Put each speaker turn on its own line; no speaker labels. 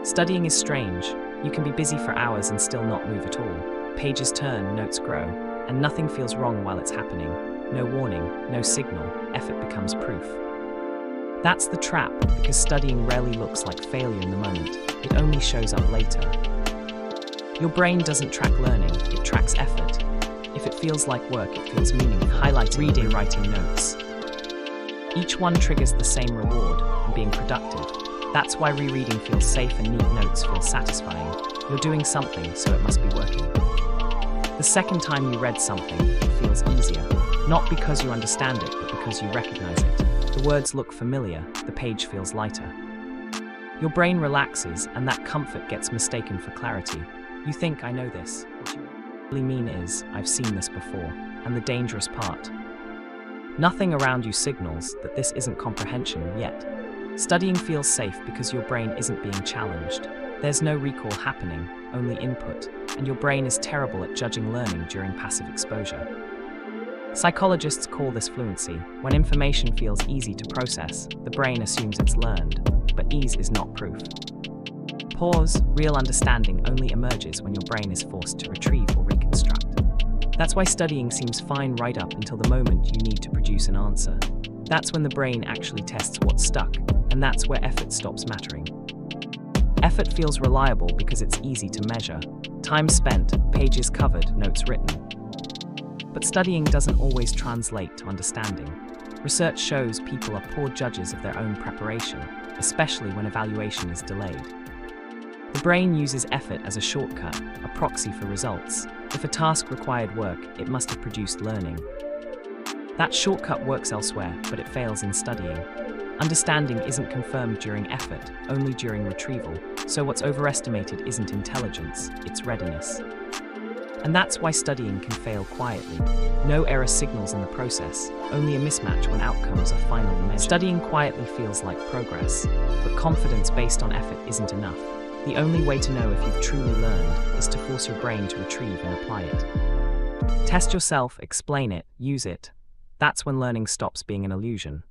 Studying is strange. You can be busy for hours and still not move at all. Pages turn, notes grow, and nothing feels wrong while it's happening. No warning, no signal, effort becomes proof. That's the trap, because studying rarely looks like failure in the moment. It only shows up later. Your brain doesn't track learning, it tracks effort. If it feels like work, it feels meaning. Highlighting, reading, writing notes. Each one triggers the same reward, being productive. That's why rereading feels safe and neat notes feel satisfying. You're doing something, so it must be working. The second time you read something, it feels easier. Not because you understand it, but because you recognize it. The words look familiar, the page feels lighter. Your brain relaxes, and that comfort gets mistaken for clarity. You think, I know this. What you really mean is, I've seen this before. And the dangerous part. Nothing around you signals that this isn't comprehension yet. Studying feels safe because your brain isn't being challenged. There's no recall happening, only input, and your brain is terrible at judging learning during passive exposure. Psychologists call this fluency. When information feels easy to process, the brain assumes it's learned, but ease is not proof. Pause, real understanding only emerges when your brain is forced to retrieve or reconstruct. That's why studying seems fine right up until the moment you need to produce an answer. That's when the brain actually tests what's stuck, and that's where effort stops mattering. Effort feels reliable because it's easy to measure. Time spent, pages covered, notes written. But studying doesn't always translate to understanding. Research shows people are poor judges of their own preparation, especially when evaluation is delayed. The brain uses effort as a shortcut, a proxy for results. If a task required work, it must have produced learning. That shortcut works elsewhere, but it fails in studying. Understanding isn't confirmed during effort, only during retrieval. So what's overestimated isn't intelligence, it's readiness. And that's why studying can fail quietly. No error signals in the process, only a mismatch when outcomes are finally measured. Studying quietly feels like progress, but confidence based on effort isn't enough. The only way to know if you've truly learned is to force your brain to retrieve and apply it. Test yourself, explain it, use it. That's when learning stops being an illusion.